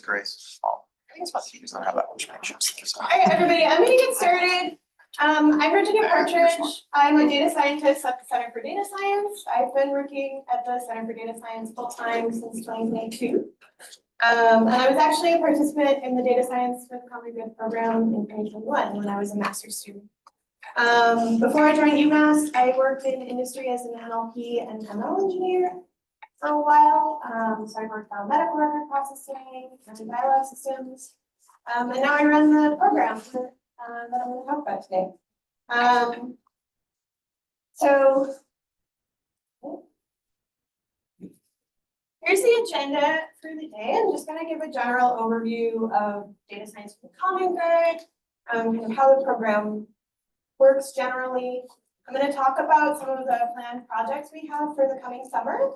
Grace. I guess my team doesn't have that much patience. Hi, everybody. I'm going to get started. I'm Virginia Partridge. I'm a data scientist at the Center for Data Science. I've been working at the Center for Data Science full-time since 2022. And I was actually a participant in the Data Science for the Common Good program in 2021 when I was a master's student. Before I joined UMass, I worked in industry as an NLP and ML engineer for a while. So I worked on medical record processing, and dialogue systems. And now I run the program that I'm going to talk about today. So here's the agenda for the day. I'm just going to give a general overview of data science for the common good, kind of how the program works generally. I'm going to talk about some of the planned projects we have for the coming summer.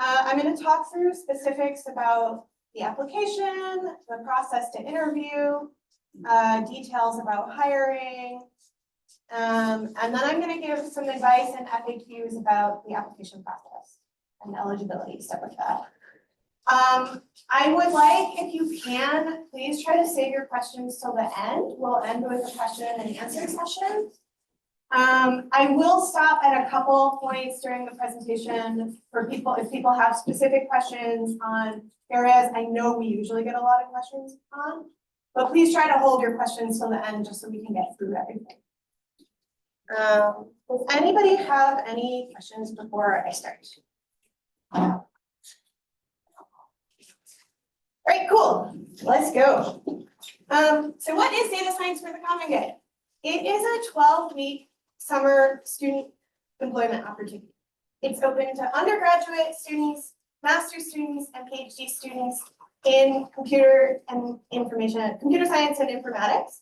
I'm going to talk through specifics about the application, the process to interview, details about hiring, and then I'm going to give some advice and FAQs about the application process and eligibility, stuff like that. I would like, if you can, please try to save your questions till the end. We'll end with a question and answer session. I will stop at a couple points during the presentation for people, if people have specific questions on areas I know we usually get a lot of questions on, but please try to hold your questions till the end just so we can get through everything. Does anybody have any questions before I start? All right, cool. Let's go. So what is data science for the common good? It is a 12-week summer student employment opportunity. It's open to undergraduate students, master's students, and PhD students in computer science and informatics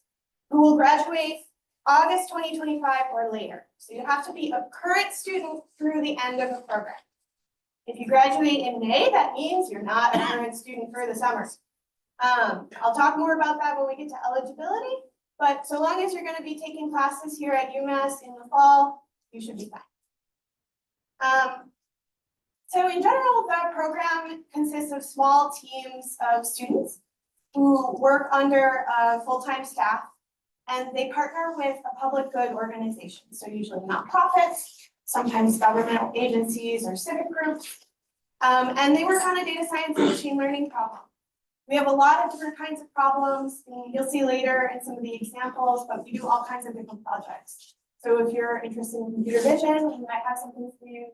who will graduate August 2025 or later. So you have to be a current student through the end of the program. If you graduate in May, that means you're not a current student for the summer. I'll talk more about that when we get to eligibility, but so long as you're going to be taking classes here at UMass in the fall, you should be fine. So in general, the program consists of small teams of students who work under a full-time staff, and they partner with a public good organization, so usually nonprofits, sometimes governmental agencies or civic groups, and they work on a data science and machine learning problem. We have a lot of different kinds of problems, and you'll see later in some of the examples, but we do all kinds of different projects. So if you're interested in computer vision, we might have something for you.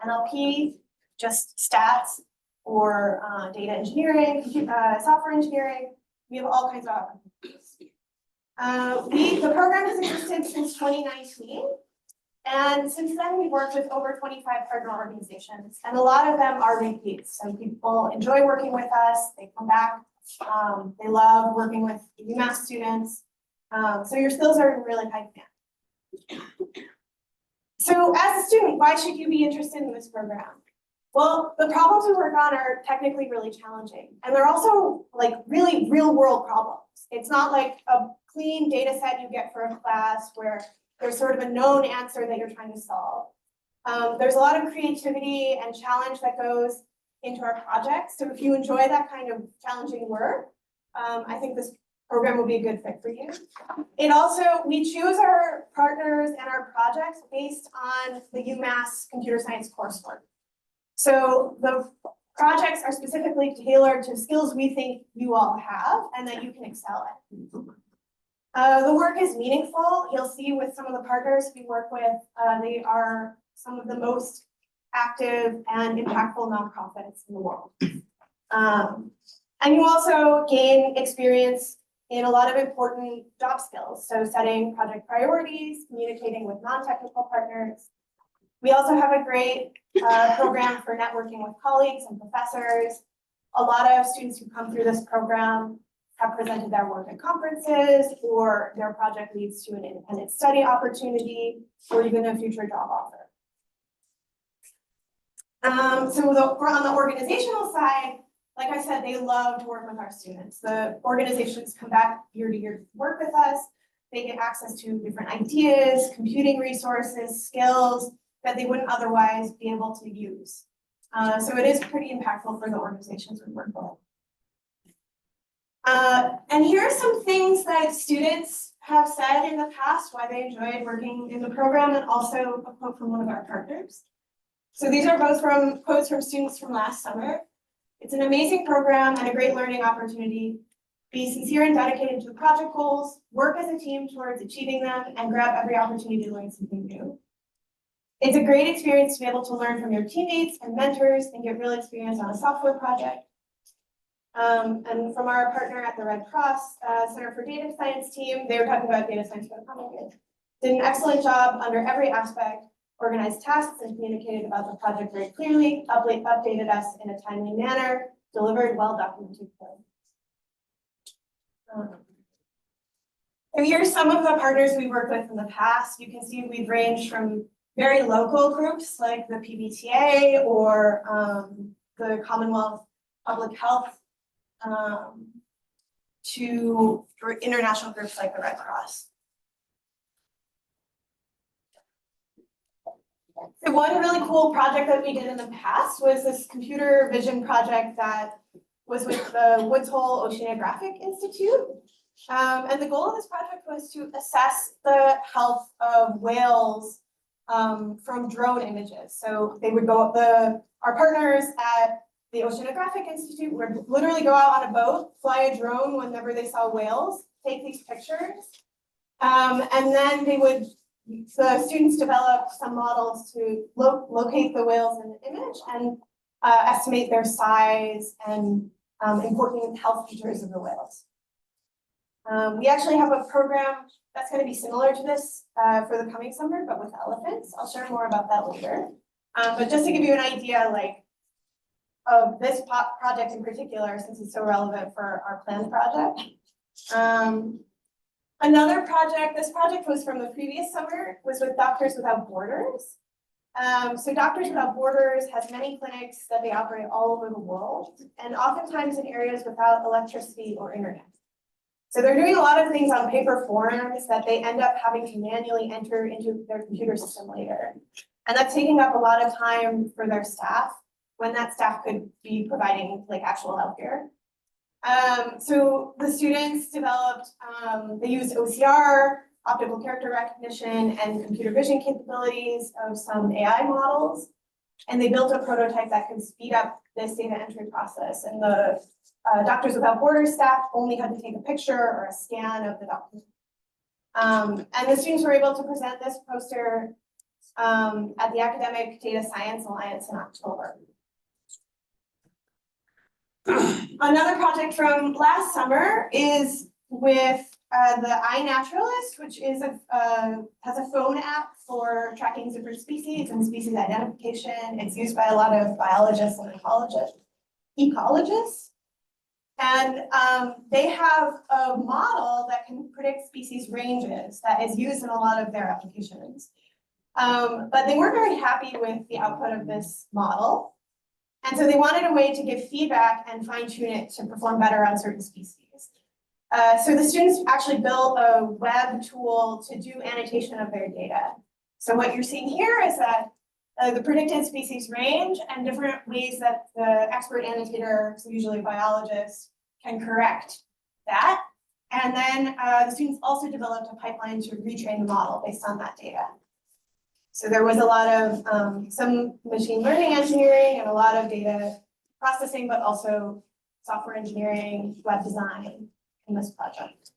NLP, just stats, or data engineering, software engineering. We have all kinds of opportunities. The program has existed since 2019. And since then, we've worked with over 25 partner organizations, and a lot of them are repeats. So people enjoy working with us, they come back, they love working with UMass students. So your skills are in really high demand. So as a student, why should you be interested in this program? Well, the problems we work on are technically really challenging, and they're also like really real world problems. It's not like a clean data set you get for a class where there's sort of a known answer that you're trying to solve. There's a lot of creativity and challenge that goes into our projects. So if you enjoy that kind of challenging work, I think this program will be a good fit for you. It also, we choose our partners and our projects based on the UMass computer science coursework. So the projects are specifically tailored to skills we think you all have and that you can excel at. The work is meaningful. You'll see with some of the partners we work with, they are some of the most active and impactful nonprofits in the world. And you also gain experience in a lot of important job skills. So setting project priorities, communicating with non-technical partners. We also have a great program for networking with colleagues and professors. A lot of students who come through this program have presented their work at conferences, or their project leads to an independent study opportunity, or even a future job offer. So on the organizational side, like I said, they love to work with our students. The organizations come back year to year to work with us. They get access to different ideas, computing resources, skills that they wouldn't otherwise be able to use. So it is pretty impactful for the organizations we work with. And here are some things that students have said in the past, why they enjoyed working in the program, and also a quote from one of our partners. So these are both from quotes from students from last summer. It's an amazing program and a great learning opportunity. Be sincere and dedicated to the project goals, work as a team towards achieving them, and grab every opportunity to learn something new. It's a great experience to be able to learn from your teammates and mentors and get real experience on a software project. And from our partner at the Red Cross Center for Data Science team, they were talking about data science for the common good. Did an excellent job under every aspect, organized tasks and communicated about the project very clearly, updated us in a timely manner, delivered well-documented code. So here's some of the partners we worked with in the past. You can see we've ranged from very local groups like the PBTA or the Commonwealth Public Health to international groups like the Red Cross. So one really cool project that we did in the past was this computer vision project that was with the Woods Hole Oceanographic Institute. And the goal of this project was to assess the health of whales from drone images. So they would go, our partners at the Oceanographic Institute would literally go out on a boat, fly a drone whenever they saw whales, take these pictures. And then the students developed some models to locate the whales in the image and estimate their size and important health features of the whales. We actually have a program that's going to be similar to this for the coming summer, but with elephants. I'll share more about that later. But just to give you an idea, of this project in particular, since it's so relevant for our planned project. Another project, this project was from the previous summer, was with Doctors Without Borders. So Doctors Without Borders has many clinics that they operate all over the world, and oftentimes in areas without electricity or internet. So they're doing a lot of things on paper forms that they end up having to manually enter into their computer system later. And that's taking up a lot of time for their staff when that staff could be providing actual healthcare. So the students developed, they used OCR, optical character recognition, and computer vision capabilities of some AI models. And they built a prototype that could speed up this data entry process. And the Doctors Without Borders staff only had to take a picture or a scan of the document. And the students were able to present this poster at the Academic Data Science Alliance in October. Another project from last summer is with the iNaturalist, which is has a phone app for tracking different species and species identification. It's used by a lot of biologists and ecologists. And they have a model that can predict species ranges that is used in a lot of their applications. But they weren't very happy with the output of this model. And so they wanted a way to give feedback and fine tune it to perform better on certain species. So the students actually built a web tool to do annotation of their data. So what you're seeing here is that the predicted species range and different ways that the expert annotator, so usually a biologist, can correct that. And then the students also developed a pipeline to retrain the model based on that data. So there was a lot of some machine learning engineering and a lot of data processing, but also software engineering, web design in this project.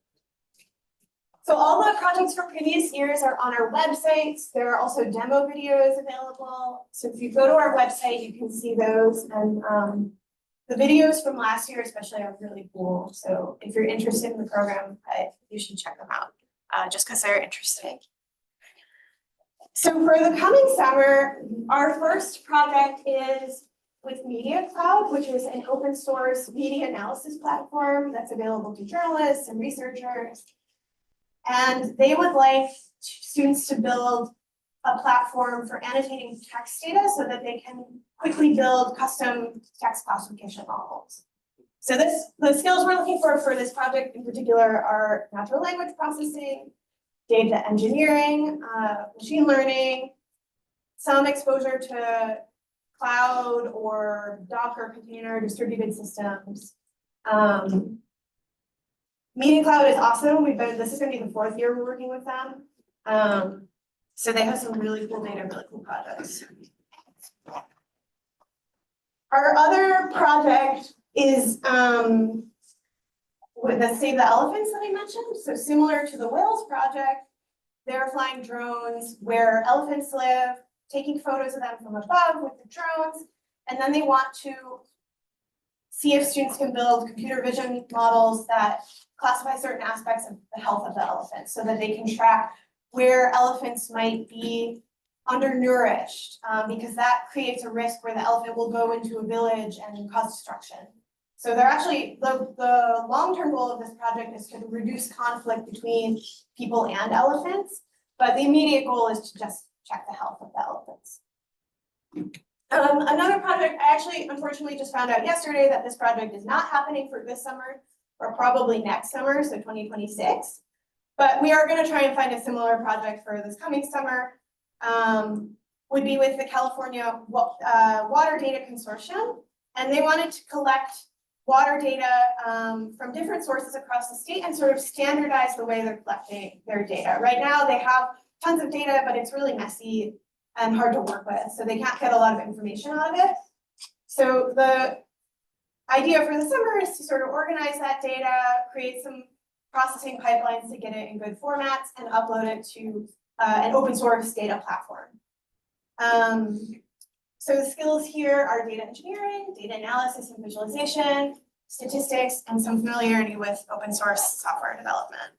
So all the projects from previous years are on our websites. There are also demo videos available. So if you go to our website, you can see those. And the videos from last year especially are really cool. So if you're interested in the program, you should check them out just because they're interesting. So for the coming summer, our first project is with Media Cloud, which is an open source media analysis platform that's available to journalists and researchers. And they would like students to build a platform for annotating text data so that they can quickly build custom text classification models. So the skills we're looking for this project in particular are natural language processing, data engineering, machine learning, some exposure to cloud or Docker container distributed systems, Meeting Cloud is awesome. This is gonna be the 4th year we're working with them. So they have some really cool data, really cool projects. Our other project is with the Save the Elephants that I mentioned. So similar to the whales project, they're flying drones where elephants live, taking photos of them from above with the drones, and then they want to see if students can build computer vision models that classify certain aspects of the health of the elephant so that they can track where elephants might be undernourished, because that creates a risk where the elephant will go into a village and cause destruction. So they're actually, the long-term goal of this project is to reduce conflict between people and elephants, but the immediate goal is to just check the health of the elephants. Another project, I actually unfortunately just found out yesterday that this project is not happening for this summer or probably next summer, so 2026. But we are going to try and find a similar project for this coming summer. Would be with the California Water Data Consortium, and they wanted to collect water data from different sources across the state and sort of standardize the way they're collecting their data. Right now they have tons of data, but it's really messy and hard to work with, so they can't get a lot of information out of it. So the idea for the summer is to sort of organize that data, create some processing pipelines to get it in good formats, and upload it to an open source data platform. So the skills here are data engineering, data analysis and visualization, statistics, and some familiarity with open source software development.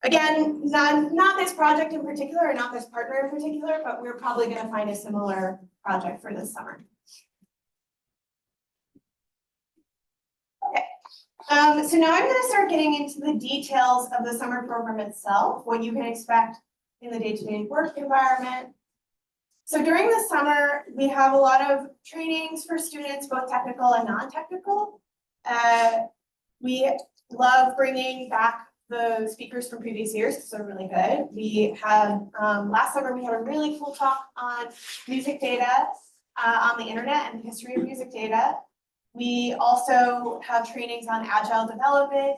Again, not this project in particular, or not this partner in particular, but we're probably going to find a similar project for this summer. Okay, so now I'm going to start getting into the details of the summer program itself, what you can expect in the day-to-day work environment. So during the summer, we have a lot of trainings for students, both technical and non-technical. We love bringing back the speakers from previous years because they're really good. We had, last summer, we had a really cool talk on music data on the internet and the history of music data. We also have trainings on agile development.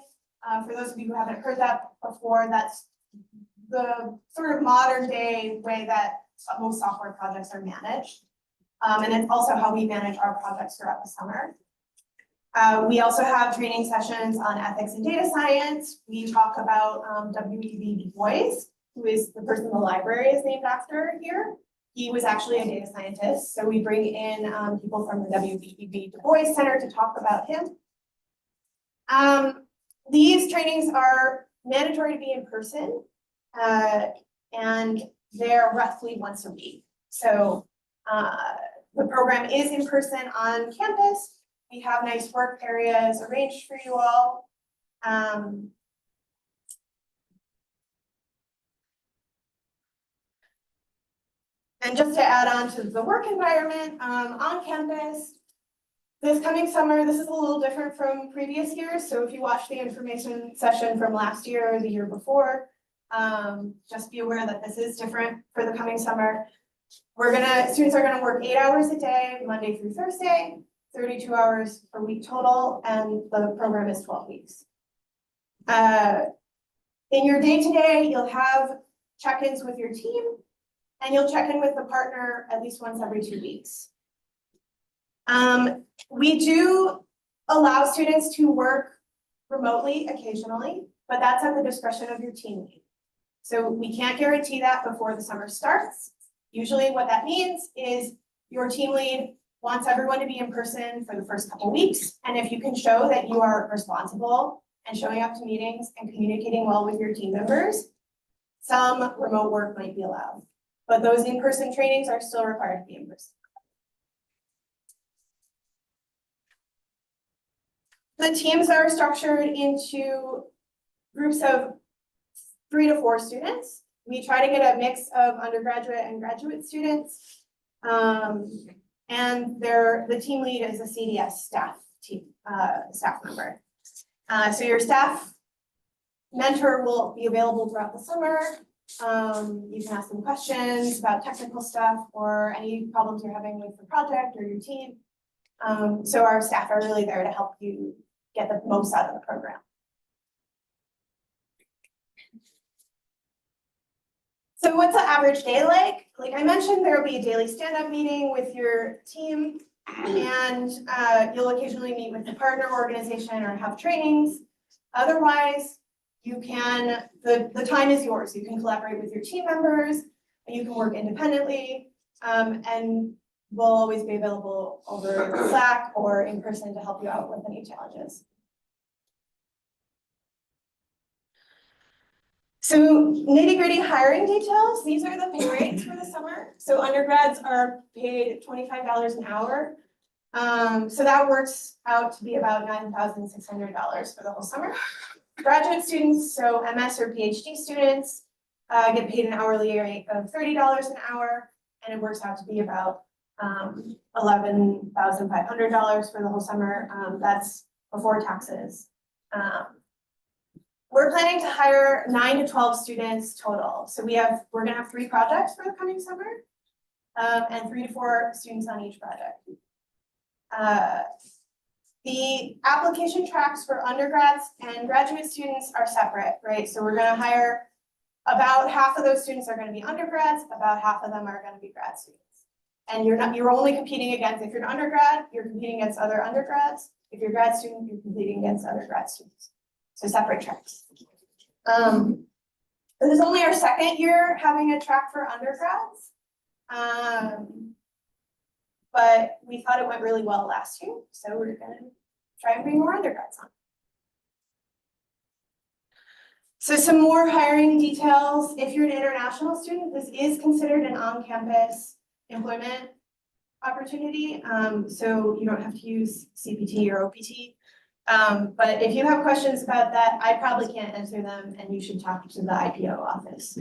For those of you who haven't heard that before, that's the sort of modern day way that most software projects are managed. And it's also how we manage our projects throughout the summer. We also have training sessions on ethics and data science. We talk about W.E.B. Du Bois, who is the person the library is named after here. He was actually a data scientist. So we bring in people from the W.E.B. Du Bois Center to talk about him. These trainings are mandatory to be in person, and they're roughly once a week. So the program is in person on campus. We have nice work areas arranged for you all. And just to add on to the work environment on campus, this coming summer, this is a little different from previous years. So if you watched the information session from last year or the year before, just be aware that this is different for the coming summer. Students are gonna work 8 hours a day, Monday through Thursday, 32 hours per week total, and the program is 12 weeks. In your day-to-day, you'll have check-ins with your team, and you'll check in with the partner at least once every 2 weeks. We do allow students to work remotely occasionally, but that's at the discretion of your team lead. So we can't guarantee that before the summer starts. Usually what that means is your team lead wants everyone to be in person for the first couple weeks. And if you can show that you are responsible and showing up to meetings and communicating well with your team members, some remote work might be allowed. But those in-person trainings are still required to be in person. The teams are structured into groups of 3 to 4 students. We try to get a mix of undergraduate and graduate students. And the team lead is a CDS staff member. So your staff mentor will be available throughout the summer. You can ask them questions about technical stuff or any problems you're having with the project or your team. So our staff are really there to help you get the most out of the program. So what's the average day like? Like I mentioned, there will be a daily stand-up meeting with your team, and you'll occasionally meet with the partner organization or have trainings. Otherwise, you can, the time is yours. You can collaborate with your team members, and you can work independently, and we'll always be available over Slack or in person to help you out with any challenges. So nitty-gritty hiring details, these are the pay rates for the summer. So undergrads are paid $25 an hour. So that works out to be about $9,600 for the whole summer. Graduate students, so MS or PhD students, get paid an hourly rate of $30 an hour, and it works out to be about $11,500 for the whole summer. That's before taxes. We're planning to hire 9 to 12 students total. So we're gonna have 3 projects for the coming summer, and 3 to 4 students on each project. The application tracks for undergrads and graduate students are separate, right? So we're gonna hire about half of those students are gonna be undergrads, about half of them are gonna be grad students. And you're only competing against, if you're an undergrad, you're competing against other undergrads. If you're a grad student, you're competing against other grad students. So separate tracks. This is only our second year having a track for undergrads. But we thought it went really well last year, so we're gonna try and bring more undergrads on. So some more hiring details. If you're an international student, this is considered an on-campus employment opportunity. So you don't have to use CPT or OPT. But if you have questions about that, I probably can't answer them, and you should talk to the IPO office.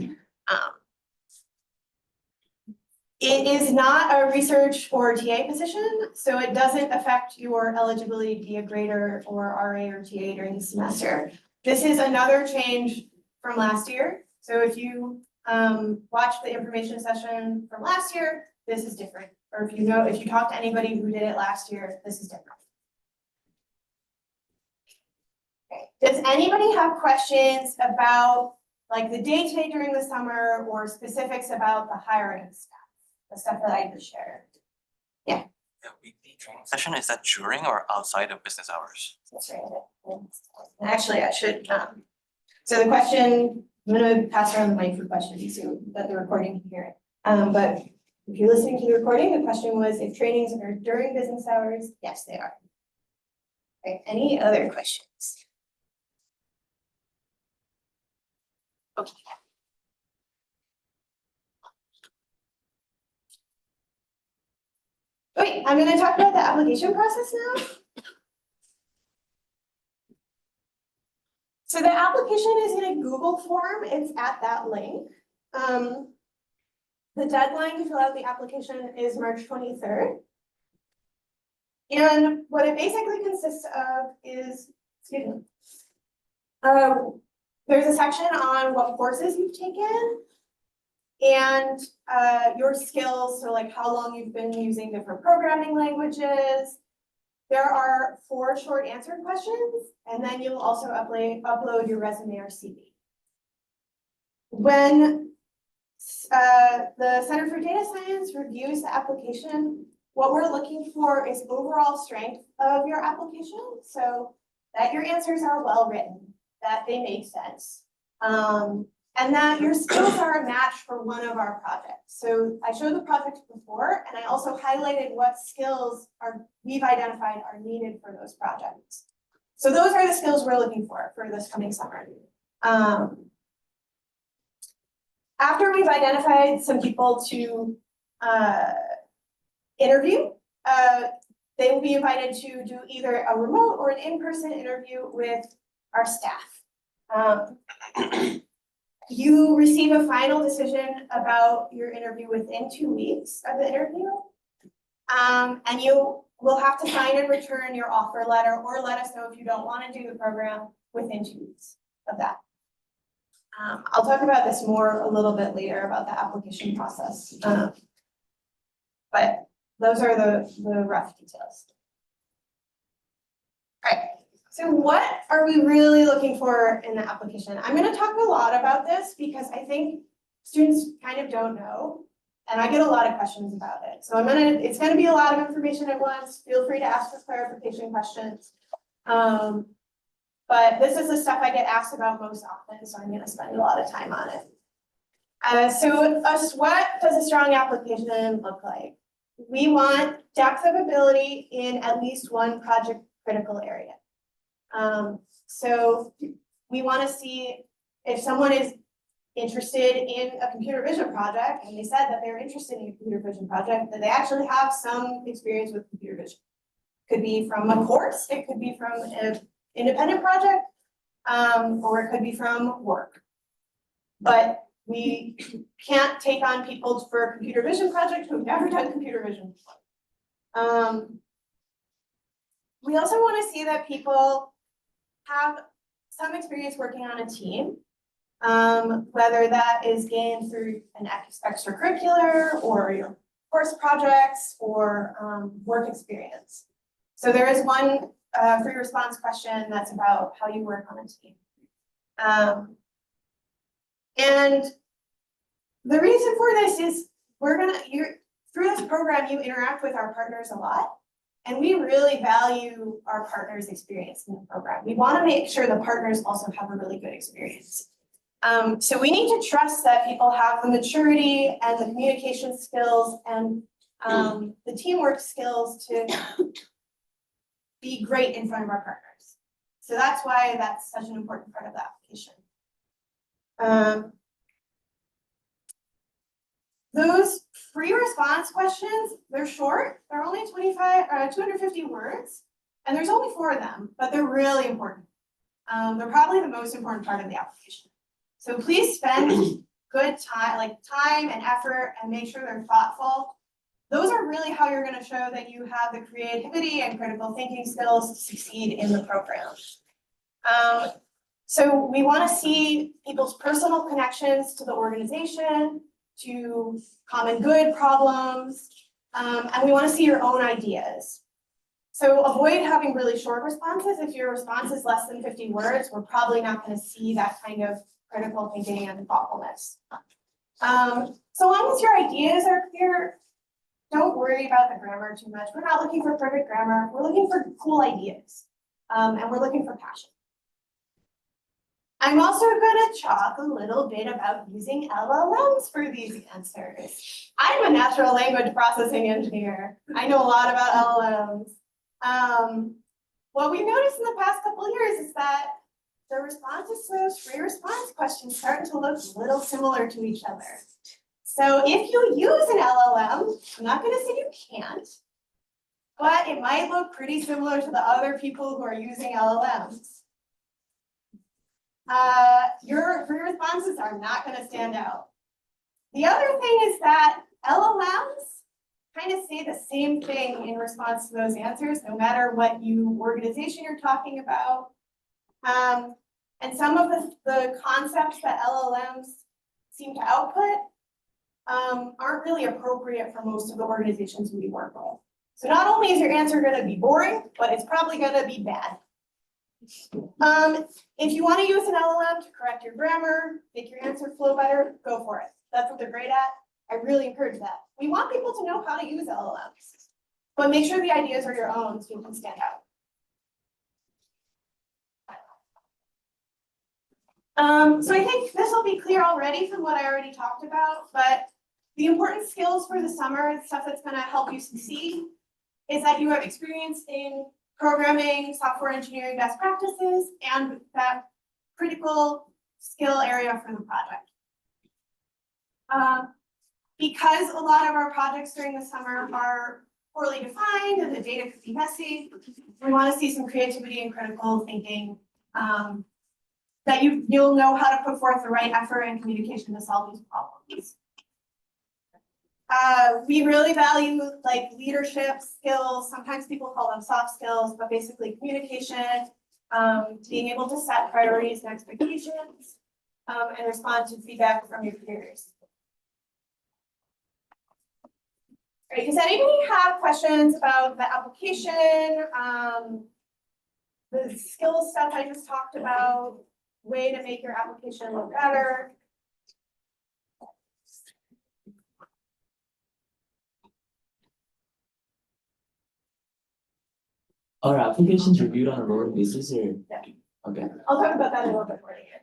It is not a research or TA position, so it doesn't affect your eligibility to be a grader or RA or TA during the semester. This is another change from last year. So if you watched the information session from last year, this is different. Or if you talk to anybody who did it last year, this is different. Okay. Does anybody have questions about like the day-to-day during the summer or specifics about the hiring stuff? The stuff that I just shared. Yeah. The weekly training session, is that during or outside of business hours? That's right. Actually, I should, so the question, I'm gonna pass around the mic for questions so that the recording can hear it. But if you're listening to the recording, the question was if trainings are during business hours, yes, they are. Okay, any other questions? Okay. Wait, I'm gonna talk about the application process now. So the application is in a Google form. It's at that link. The deadline to fill out the application is March 23rd. And what it basically consists of is, excuse me, there's a section on what courses you've taken and your skills, so like how long you've been using different programming languages. There are 4 short answer questions, and then you'll also upload your resume or CV. When the Center for Data Science reviews the application, what we're looking for is overall strength of your application, so that your answers are well written, that they make sense. And that your skills are a match for one of our projects. So I showed the project before, and I also highlighted what skills we've identified are needed for those projects. So those are the skills we're looking for this coming summer. After we've identified some people to interview, they will be invited to do either a remote or an in-person interview with our staff. You receive a final decision about your interview within 2 weeks of the interview. And you will have to sign and return your offer letter or let us know if you don't want to do the program within 2 weeks of that. I'll talk about this more a little bit later about the application process. But those are the rough details. All right. So what are we really looking for in the application? I'm going to talk a lot about this because I think students kind of don't know. And I get a lot of questions about it. So it's gonna be a lot of information at once. Feel free to ask for clarification questions. But this is the stuff I get asked about most often, so I'm gonna spend a lot of time on it. What does a strong application look like? We want depth of ability in at least one project critical area. So we wanna see if someone is interested in a computer vision project, and they said that they're interested in a computer vision project, that they actually have some experience with computer vision. Could be from a course, it could be from an independent project, or it could be from work. But we can't take on people for a computer vision project who've never done computer vision before. We also want to see that people have some experience working on a team. Whether that is gained through an extracurricular or your course projects or work experience. So there is one free response question that's about how you work on a team. And the reason for this is through this program, you interact with our partners a lot. And we really value our partners' experience in the program. We want to make sure the partners also have a really good experience. So we need to trust that people have the maturity and the communication skills and the teamwork skills to be great in front of our partners. So that's why that's such an important part of the application. Those free response questions, they're short. They're only 250 words, and there's only 4 of them, but they're really important. They're probably the most important part of the application. So please spend good time and effort and make sure they're thoughtful. Those are really how you're going to show that you have the creativity and critical thinking skills to succeed in the program. So we want to see people's personal connections to the organization, to common good problems, and we want to see your own ideas. So avoid having really short responses. If your response is less than 50 words, we're probably not going to see that kind of critical thinking and thoughtfulness. So long as your ideas are clear, don't worry about the grammar too much. We're not looking for perfect grammar. We're looking for cool ideas, and we're looking for passion. I'm also going to talk a little bit about using LLMs for these answers. I'm a natural language processing engineer. I know a lot about LLMs. What we've noticed in the past couple of years is that the responses to those free response questions starting to look a little similar to each other. So if you use an LLM, I'm not going to say you can't, but it might look pretty similar to the other people who are using LLMs. Your free responses are not going to stand out. The other thing is that LLMs kind of say the same thing in response to those answers, no matter what organization you're talking about. And some of the concepts that LLMs seem to output aren't really appropriate for most of the organizations we work with. So not only is your answer going to be boring, but it's probably going to be bad. If you want to use an LLM to correct your grammar, make your answer flow better, go for it. That's what they're great at. I really encourage that. We want people to know how to use LLMs, but make sure the ideas are your own so you can stand out. So I think this will be clear already from what I already talked about, but the important skills for the summer, stuff that's going to help you succeed, is that you have experience in programming, software engineering best practices, and that critical skill area for the project. Because a lot of our projects during the summer are poorly defined and the data could be messy, we want to see some creativity and critical thinking, that you'll know how to put forth the right effort and communication to solve these problems. We really value leadership skills. Sometimes people call them soft skills, but basically communication, being able to set priorities and expectations, and respond to feedback from your peers. All right, does anybody have questions about the application, the skills stuff I just talked about, way to make your application look better? Are applications reviewed on a rolling basis or? Yeah. Okay. I'll talk about that a little bit more later.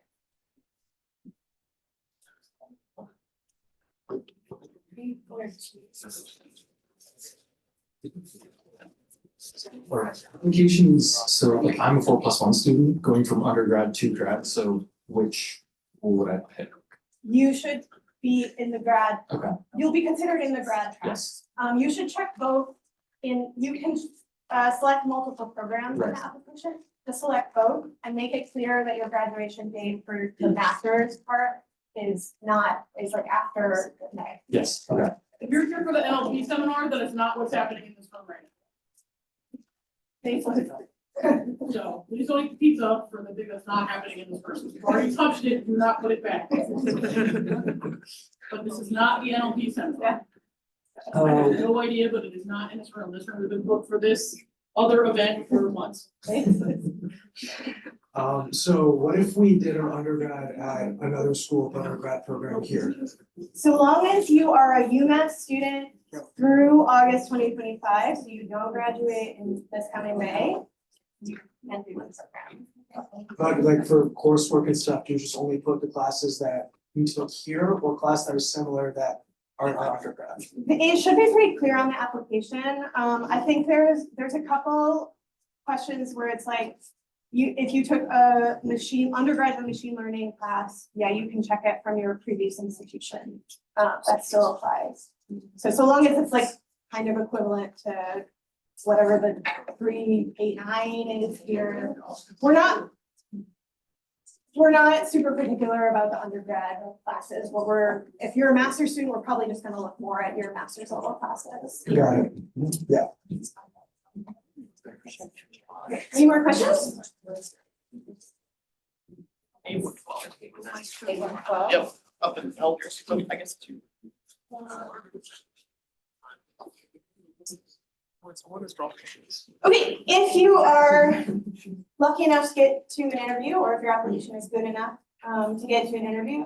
Or applications, so like I'm a 4+1 student going from undergrad to grad, so which would I pick? You should be in the grad. Okay. You'll be considered in the grad track. Yes, You should check both you can select multiple programs in Right. the application. Just select both and make it clear that your graduation date for the master's part is like after May. yes, okay, If you're here for the NLP seminar, that is not what's happening in this room right now. So please don't eat pizza for the thing that's not happening in this person. If you've already touched it, do not put it back. But this is not the NLP seminar. I have no idea, but it is not in this room. This room has been booked for this other event for months. So what if we did our undergrad at another school, but our grad program here? So long as you are a UMass student through August 2025, so you don't graduate in this coming May, you can do this program. But like for coursework and stuff, do you just only put the classes that you took here or class that are similar that are undergrad? It should be pretty clear on the application. I think there's a couple questions where it's like, if you took a undergraduate machine learning class, yeah, you can check it from your previous institution. That still applies. So long as it's like kind of equivalent to whatever the 389 is here. We're not super particular about the undergrad classes. If you're a master's student, we're probably just gonna look more at your master's level classes. Got it. Yeah. Any more questions? Yep, up in elders, so I guess two. What is drawing? Okay, if you are lucky enough to get to an interview, or if your application is good enough to get to an interview,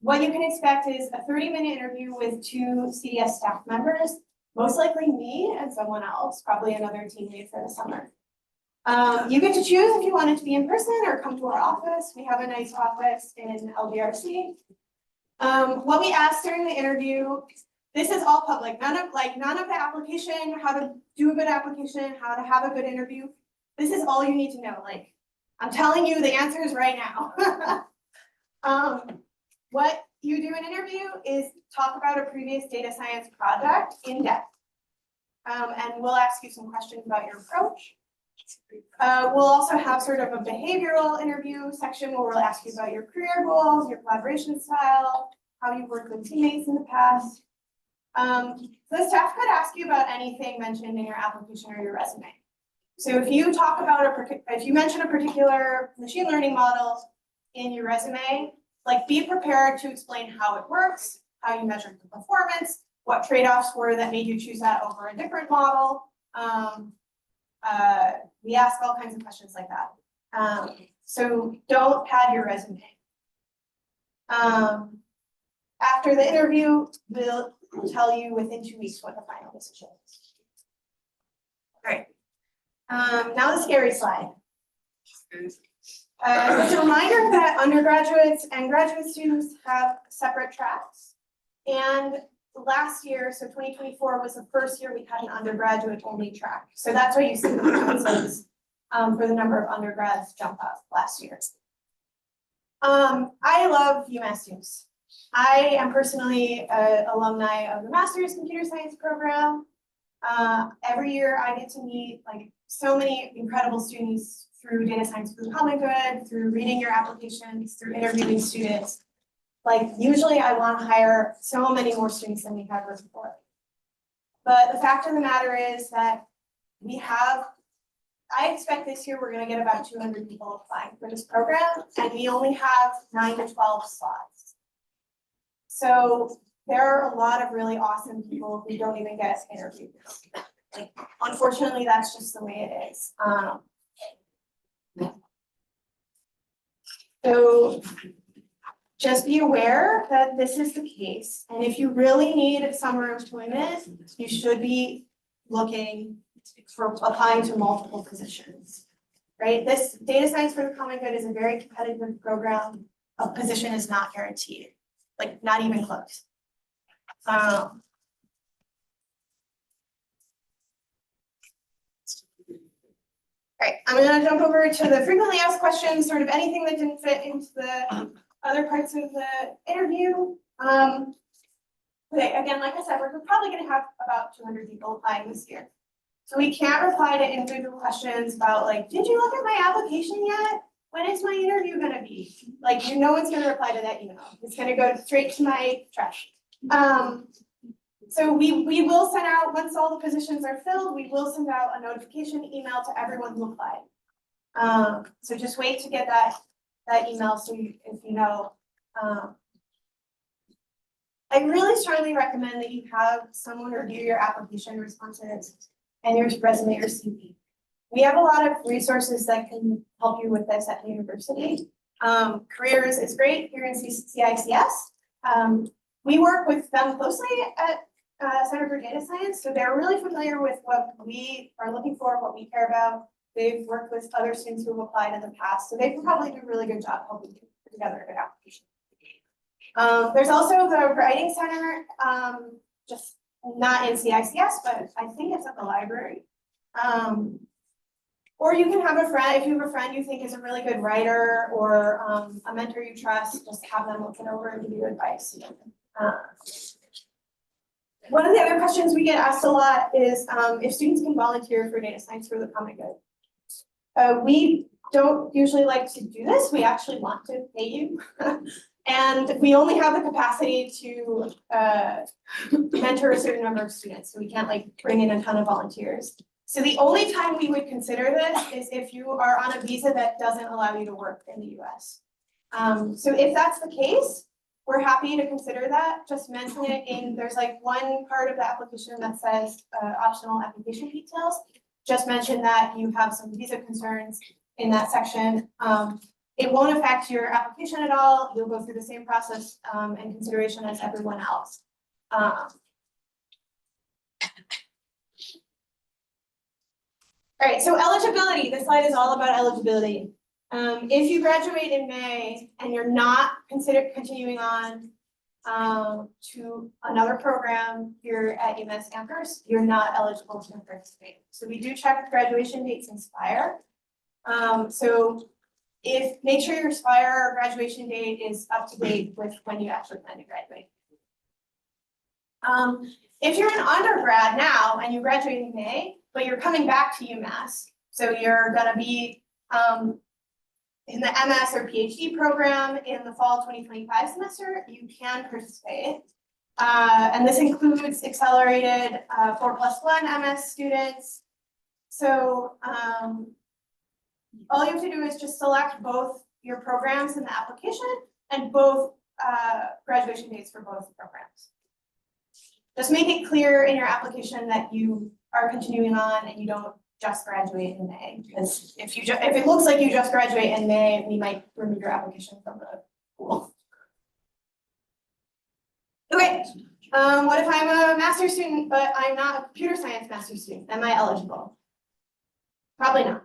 what you can expect is a 30-minute interview with 2 CDS staff members, most likely me and someone else, probably another teammate for the summer. You get to choose if you want it to be in person or come to our office. We have a nice office in LBRC. What we ask during the interview, this is all public, none of the application, how to do a good application, how to have a good interview. This is all you need to know. Like, I'm telling you the answers right now. What you do in an interview is talk about a previous data science project in depth. And we'll ask you some questions about your approach. We'll also have sort of a behavioral interview section where we'll ask you about your career goals, your collaboration style, how you've worked with teammates in the past. The staff could ask you about anything mentioned in your application or your resume. So if you talk about if you mention a particular machine learning model in your resume, like be prepared to explain how it works, how you measured the performance, what trade-offs were that made you choose that over a different model. We ask all kinds of questions like that. So don't pad your resume. After the interview, we'll tell you within 2 weeks what the final decision is. Great. Now the scary slide. It's a reminder that undergraduates and graduate students have separate tracks. And last year, so 2024 was the first year we had an undergraduate only track. So that's why you see the differences for the number of undergrads jump up last year. I love UMass students. I am personally an alumni of the Master's Computer Science program. Every year I get to meet like so many incredible students through Data Science for the Common Good, through reading your applications, through interviewing students. Like usually I want to hire so many more students than we have before. But the fact of the matter is that I expect this year we're going to get about 200 people applying for this program, and we only have 9 to 12 slots. So there are a lot of really awesome people who don't even get interviewed. Like, unfortunately, that's just the way it is. So just be aware that this is the case. And if you really need summer employment, you should be looking for applying to multiple positions. Right, this data science for the common good is a very competitive program. A position is not guaranteed, like not even close. Alright, I'm gonna jump over to the frequently asked questions, sort of anything that didn't fit into the other parts of the interview. Okay, again, like I said, we're probably gonna have about 200 people applying this year. So we can't reply to individual questions about like, did you look at my application yet? When is my interview gonna be? Like, no one's gonna reply to that email. It's gonna go straight to my trash. So we will send out, once all the positions are filled, we will send out a notification email to everyone who applied. So just wait to get that email so if you know. I really strongly recommend that you have someone review your application responses and your resume or CV. We have a lot of resources that can help you with this at the university. Careers is great here in CICS. We work with them closely at Center for Data Science, so they're really familiar with what we are looking for, what we care about. They've worked with other students who have applied in the past, so they can probably do a really good job helping you put together a good application. There's also the Writing Center, just not in CICS, but I think it's at the library. Or you can have a friend, if you have a friend you think is a really good writer or a mentor you trust, just have them look it over and give you advice. One of the other questions we get asked a lot is if students can volunteer for data science for the common good. We don't usually like to do this. We actually want to pay you. And we only have the capacity to mentor a certain number of students, so we can't like bring in a ton of volunteers. So the only time we would consider this is if you are on a visa that doesn't allow you to work in the US. So if that's the case, we're happy to consider that. Just mention it in, there's like one part of the application that says optional application details. Just mention that you have some visa concerns in that section. It won't affect your application at all. You'll go through the same process and consideration as everyone else. All right, so eligibility. This slide is all about eligibility. If you graduate in May and you're not continuing on to another program here at UMass Amherst, you're not eligible to participate. So we do check graduation dates in Spire. So make sure your Spire graduation date is up to date with when you actually plan to graduate. If you're an undergrad now and you graduate in May, but you're coming back to UMass, so you're gonna be in the MS or PhD program in the fall 2025 semester, you can participate. And this includes accelerated 4+1 MS students. So all you have to do is just select both your programs in the application and both graduation dates for both programs. Just make it clear in your application that you are continuing on and you don't just graduate in May. Because if it looks like you just graduate in May, we might remove your application from the pool. Okay, what if I'm a master's student, but I'm not a computer science master's student? Am I eligible? Probably not.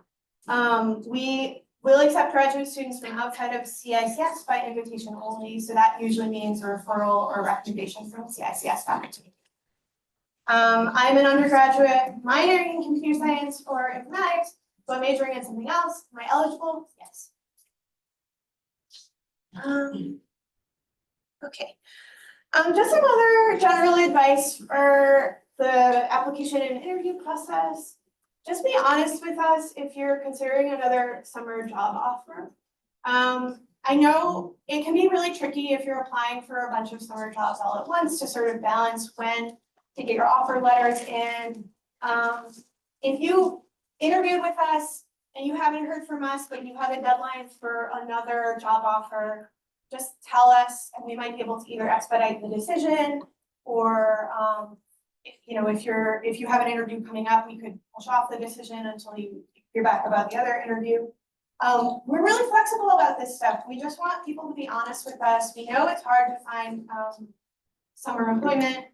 We will accept graduate students from outside of CICS by invitation only, so that usually means a referral or recommendation from CICS faculty. I'm an undergraduate minoring in computer science or informatics, but majoring in something else. Am I eligible? Yes. Okay. Just some other general advice for the application and interview process. Just be honest with us if you're considering another summer job offer. I know it can be really tricky if you're applying for a bunch of summer jobs all at once to sort of balance when to get your offer letters in. If you interviewed with us and you haven't heard from us, but you have a deadline for another job offer, just tell us and we might be able to either expedite the decision or if you have an interview coming up, we could push off the decision until you hear back about the other interview. We're really flexible about this stuff. We just want people to be honest with us. We know it's hard to find summer employment.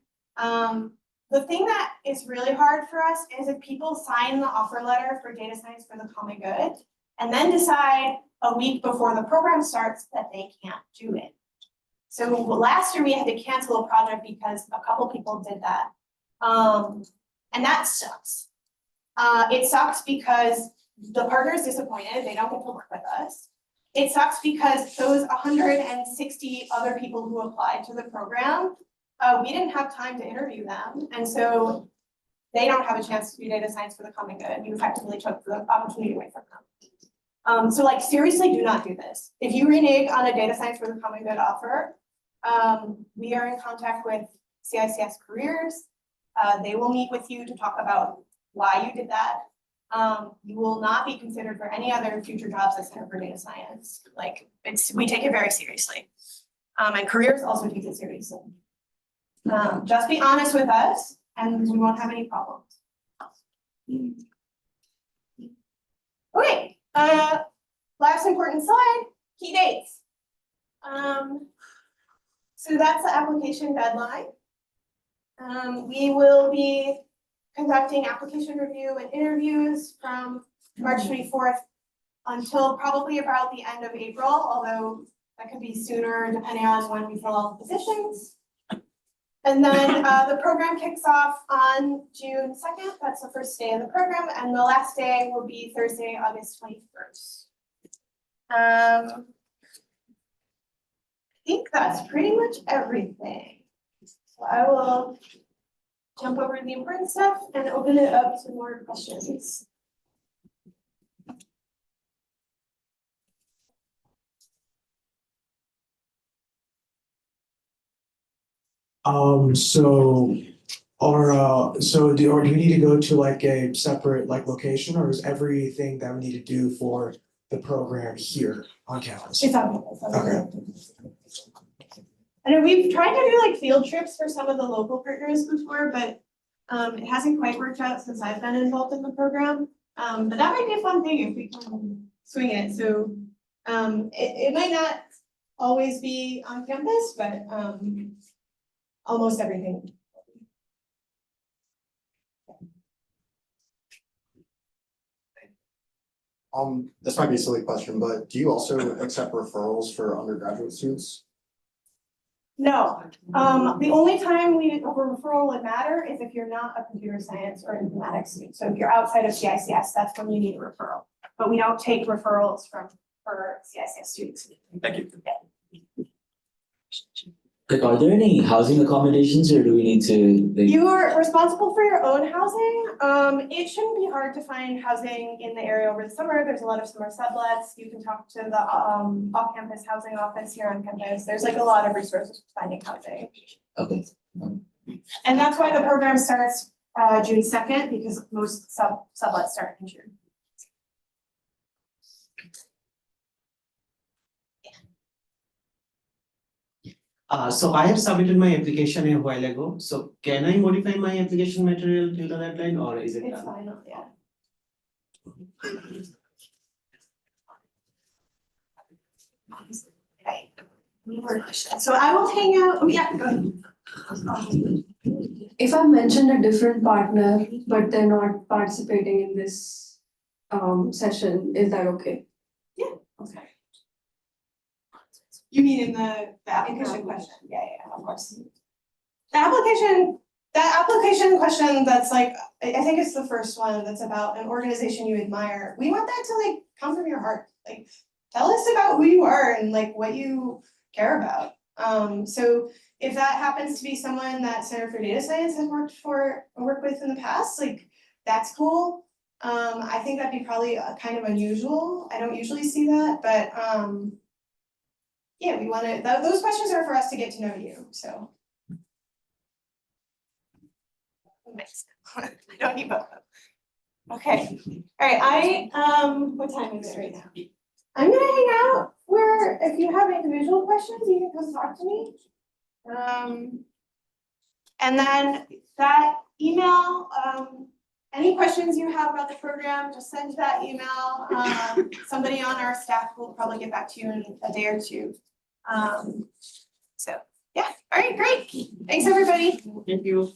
The thing that is really hard for us is if people sign the offer letter for data science for the common good and then decide a week before the program starts that they can't do it. So last year we had to cancel a project because a couple people did that. And that sucks. It sucks because the partner is disappointed, they don't get to work with us. It sucks because those 160 other people who applied to the program, we didn't have time to interview them, and so they don't have a chance to do data science for the common good. You effectively took the opportunity away from them. So like seriously, do not do this. If you renege on a data science for the common good offer, we are in contact with CICS Careers. They will meet with you to talk about why you did that. You will not be considered for any other future jobs at Center for Data Science. Like we take it very seriously. And Careers also takes it seriously. Just be honest with us and we won't have any problems. Okay, last important slide, key dates. So that's the application deadline. We will be conducting application review and interviews from March 24th until probably about the end of April, although that could be sooner depending on when we fill all the positions. And then the program kicks off on June 2nd. That's the first day of the program. And the last day will be Thursday, August 21st. I think that's pretty much everything. So I will jump over the important stuff and open it up to more questions. So do we need to go to like a separate like location, or is everything that we need to do for the program here on campus? It's on campus. Okay. I know we've tried to do like field trips for some of the local partners before, but it hasn't quite worked out since I've been involved in the program. But that might be a fun thing if we can swing it. So it might not always be on campus, but almost everything. This might be a silly question, but do you also accept referrals for undergraduate students? No, the only time a referral would matter is if you're not a computer science or informatics student. So if you're outside of CICS, that's when you need a referral. But we don't take referrals for CICS students. Thank you. Like, are there any housing accommodations or do we need to, like, You are responsible for your own housing. It shouldn't be hard to find housing in the area over the summer. There's a lot of summer sublets. You can talk to the off-campus housing office here on campus. There's like a lot of resources for finding housing. okay. And that's why the program starts June 2nd, because most sublets start in June. So I have submitted my application a while ago, so can I modify my application material till the deadline, or is it It's done? fine, yeah. Okay. So I will hang out, oh yeah, go ahead. If I mentioned a different partner, but they're not participating in this session, is that okay? Okay. You mean in the application question? Yeah, of course. That application question that's like, I think it's the first one that's about an organization you admire. We want that to like come from your heart. Like, tell us about who you are and like what you care about. So if that happens to be someone that Center for Data Science has worked with in the past, like that's cool. I think that'd be probably kind of unusual. I don't usually see that, but yeah, we want to, those questions are for us to get to know you, so. I don't need both. Okay, all right, what time is it right now? I'm gonna hang out where if you have individual questions, you can come talk to me. And then that email, any questions you have about the program, just send that email. Somebody on our staff will probably get back to you in a day or two. So, yeah, all All right, great. Thanks, everybody. Thank you.